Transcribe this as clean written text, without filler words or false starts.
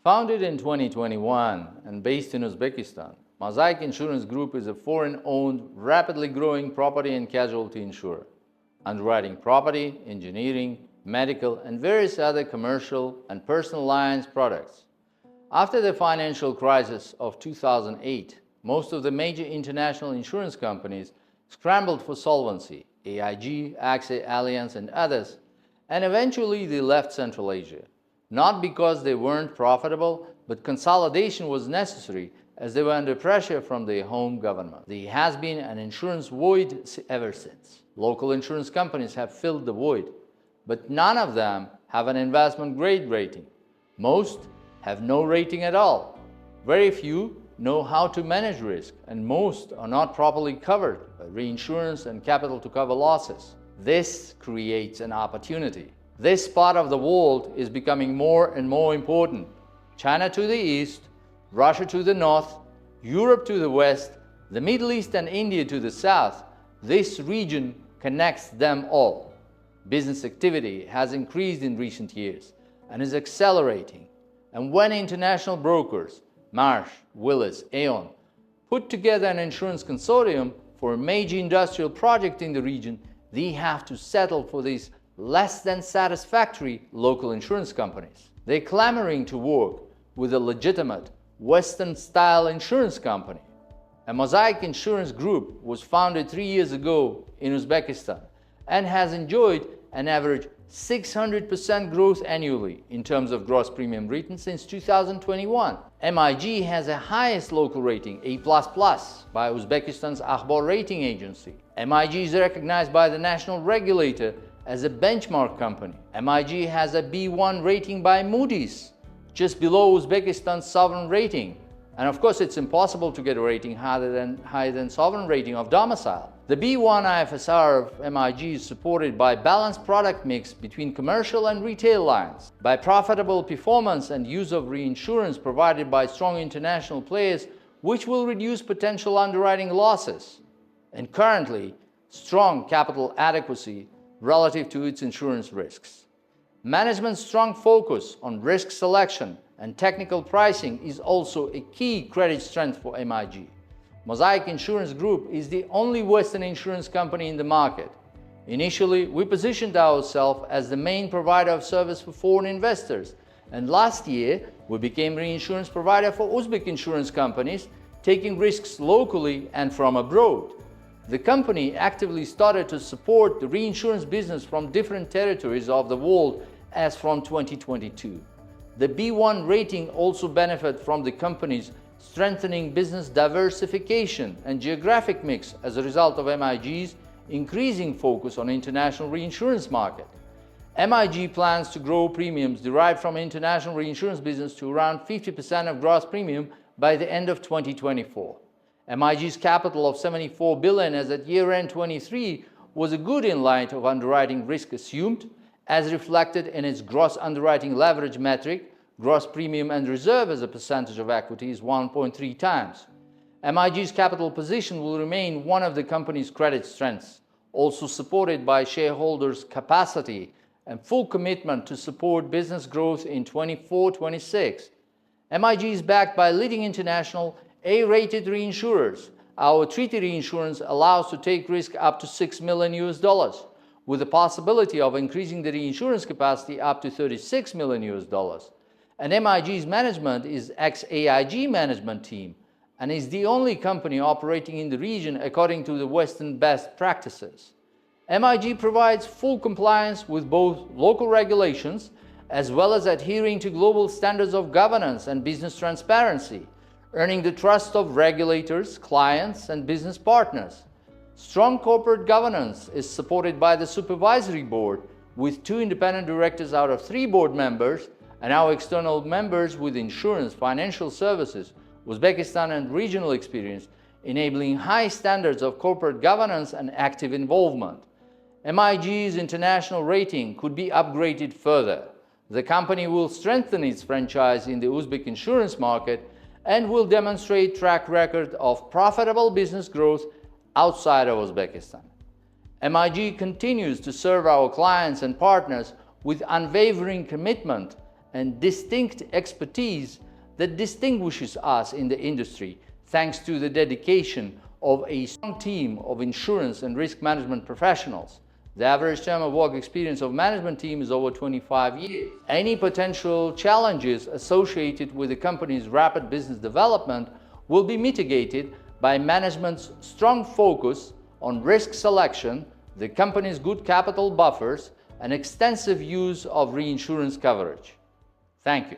Founded in 2021 and based in Uzbekistan, Mosaic Insurance Group is a foreign-owned, rapidly growing property and casualty insurer, underwriting property, engineering, medical, and various other commercial and personal lines products. After the financial crisis of 2008, most of the major international insurance companies scrambled for solvency, AIG, AXA, Allianz, and others, and eventually they left Central Asia. Not because they weren't profitable, but consolidation was necessary as they were under pressure from their home government. There has been an insurance void ever since. Local insurance companies have filled the void, but none of them have an investment grade rating. Most have no rating at all. Very few know how to manage risk, and most are not properly covered by reinsurance and capital to cover losses. This creates an opportunity. This part of the world is becoming more and more important. China to the east, Russia to the north, Europe to the west, the Middle East and India to the south. This region connects them all. Business activity has increased in recent years and is accelerating. And when international brokers, Marsh, Willis, Aon, put together an insurance consortium for a major industrial project in the region, they have to settle for these less than satisfactory local insurance companies. They're clamoring to work with a legitimate Western-style insurance company. A Mosaic Insurance Group was founded 3 years ago in Uzbekistan and has enjoyed an average 600% growth annually in terms of gross premium written since 2021. MIG has the highest local rating, A++, by Uzbekistan's Akhbar rating agency. MIG is recognized by the national regulator as a benchmark company. MIG has a B1 rating by Moody's, just below Uzbekistan's sovereign rating. And of course, it's impossible to get a rating higher than sovereign rating of domicile. The B1 IFSR of MIG is supported by balanced product mix between commercial and retail lines, by profitable performance and use of reinsurance provided by strong international players, which will reduce potential underwriting losses, and currently strong capital adequacy relative to its insurance risks. Management's strong focus on risk selection and technical pricing is also a key credit strength for MIG. Mosaic Insurance Group is the only Western insurance company in the market. Initially, we positioned ourselves as the main provider of service for foreign investors, and last year, we became reinsurance provider for Uzbek insurance companies, taking risks locally and from abroad. The company actively started to support the reinsurance business from different territories of the world as from 2022. The B1 rating also benefits from the company's strengthening business diversification and geographic mix as a result of MIG's increasing focus on international reinsurance market. MIG plans to grow premiums derived from international reinsurance business to around 50% of gross premium by the end of 2024. MIG's capital of 74 billion as at year-end 23 was a good in light of underwriting risk assumed, as reflected in its gross underwriting leverage metric. Gross premium and reserve as a percentage of equity is 1.3 times. MIG's capital position will remain one of the company's credit strengths, also supported by shareholders' capacity and full commitment to support business growth in 24-26. MIG is backed by leading international A-rated reinsurers. Our treaty reinsurance allows to take risk up to $6 million, with the possibility of increasing the reinsurance capacity up to $36 million. And MIG's management is ex-AIG management team and is the only company operating in the region according to the Western best practices. MIG provides full compliance with both local regulations as well as adhering to global standards of governance and business transparency, earning the trust of regulators, clients, and business partners. Strong corporate governance is supported by the supervisory board with 2 independent directors out of 3 board members, and our external members with insurance, financial services, Uzbekistan and regional experience, enabling high standards of corporate governance and active involvement. MIG's international rating could be upgraded further. The company will strengthen its franchise in the Uzbek insurance market and will demonstrate track record of profitable business growth outside of Uzbekistan. MIG continues to serve our clients and partners with unwavering commitment and distinct expertise that distinguishes us in the industry, thanks to the dedication of a strong team of insurance and risk management professionals. The average term of work experience of management team is over 25 years. Any potential challenges associated with the company's rapid business development will be mitigated by management's strong focus on risk selection, the company's good capital buffers, and extensive use of reinsurance coverage. Thank you.